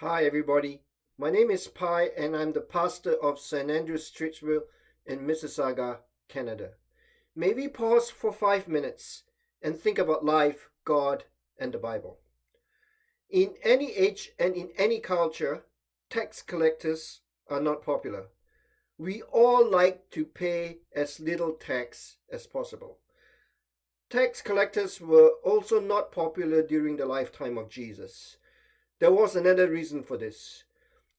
Hi, everybody. My name is Pi, and I'm the pastor of St. Andrew's Churchville in Mississauga, Canada. May we pause for 5 minutes and think about life, God, and the Bible. In any age and in any culture, tax collectors are not popular. We all like to pay as little tax as possible. Tax collectors were also not popular during the lifetime of Jesus. There was another reason for this.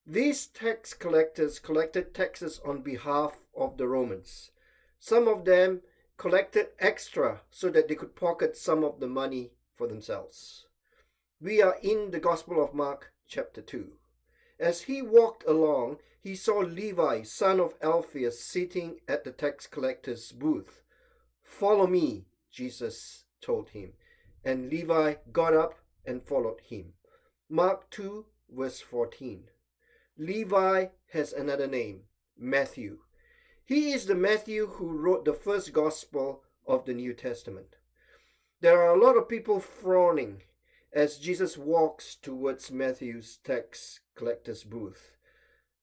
These tax collectors collected taxes on behalf of the Romans. Some of them collected extra so that they could pocket some of the money for themselves. We are in the Gospel of Mark, chapter 2. As he walked along, he saw Levi, son of Alphaeus, sitting at the tax collector's booth. "Follow me," Jesus told him. And Levi got up and followed him. Mark 2, verse 14. Levi has another name, Matthew. He is the Matthew who wrote the first gospel of the New Testament. There are a lot of people frowning as Jesus walks towards Matthew's tax collector's booth.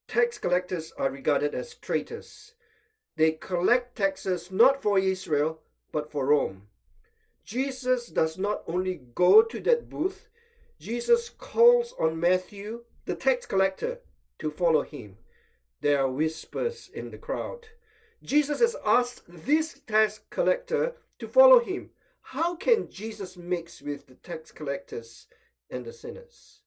Tax collectors are regarded as traitors. They collect taxes not for Israel, but for Rome. Jesus does not only go to that booth, Jesus calls on Matthew, the tax collector, to follow him. There are whispers in the crowd. Jesus has asked this tax collector to follow him. How can Jesus mix with the tax collectors and the sinners?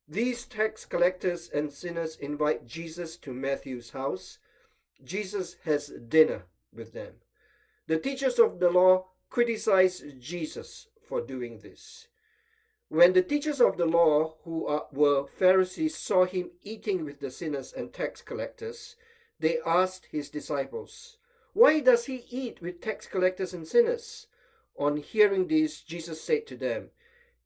These tax collectors and sinners invite Jesus to Matthew's house. Jesus has dinner with them. The teachers of the law criticize Jesus for doing this. When the teachers of the law, who were Pharisees, saw him eating with the sinners and tax collectors, they asked his disciples, "Why does he eat with tax collectors and sinners?" On hearing this, Jesus said to them,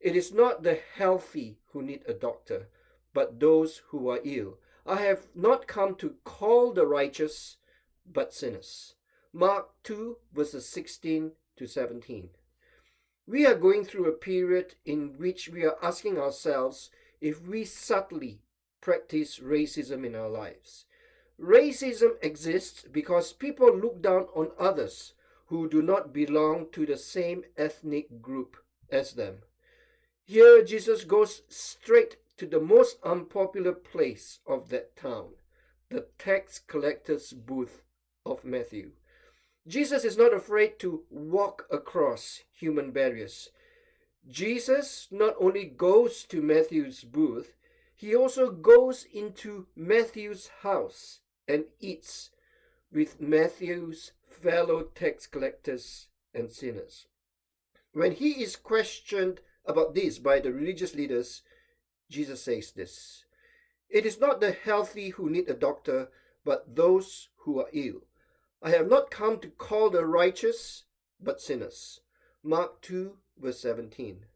"It is not the healthy who need a doctor, but those who are ill. I have not come to call the righteous, but sinners." Mark 2, verses 16 to 17. We are going through a period in which we are asking ourselves if we subtly practice racism in our lives. Racism exists because people look down on others who do not belong to the same ethnic group as them. Here, Jesus goes straight to the most unpopular place of that town, the tax collector's booth of Matthew. Jesus is not afraid to walk across human barriers. Jesus not only goes to Matthew's booth, he also goes into Matthew's house and eats with Matthew's fellow tax collectors and sinners. When he is questioned about this by the religious leaders, Jesus says this: "It is not the healthy who need a doctor, but those who are ill. I have not come to call the righteous, but sinners." Mark 2, verse 17.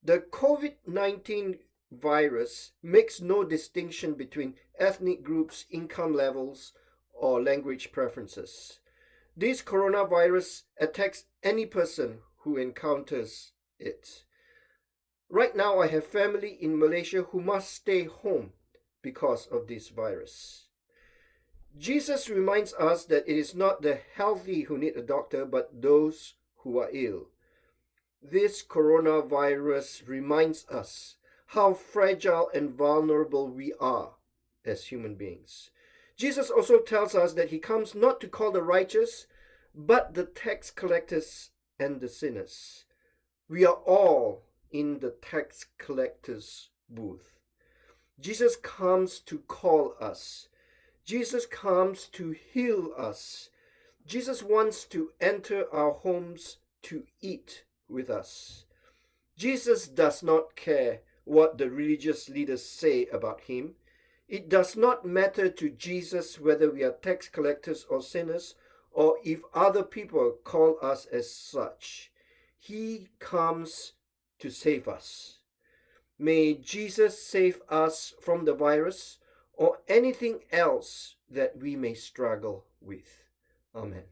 The COVID-19 virus makes no distinction between ethnic groups, income levels, or language preferences. This coronavirus attacks any person who encounters it. Right now, I have family in Malaysia who must stay home because of this virus. Jesus reminds us that it is not the healthy who need a doctor, but those who are ill. This coronavirus reminds us how fragile and vulnerable we are as human beings. Jesus also tells us that he comes not to call the righteous, but the tax collectors and the sinners. We are all in the tax collector's booth. Jesus comes to call us. Jesus comes to heal us. Jesus wants to enter our homes to eat with us. Jesus does not care what the religious leaders say about him. It does not matter to Jesus whether we are tax collectors or sinners, or if other people call us as such. He comes to save us. May Jesus save us from the virus or anything else that we may struggle with. Amen.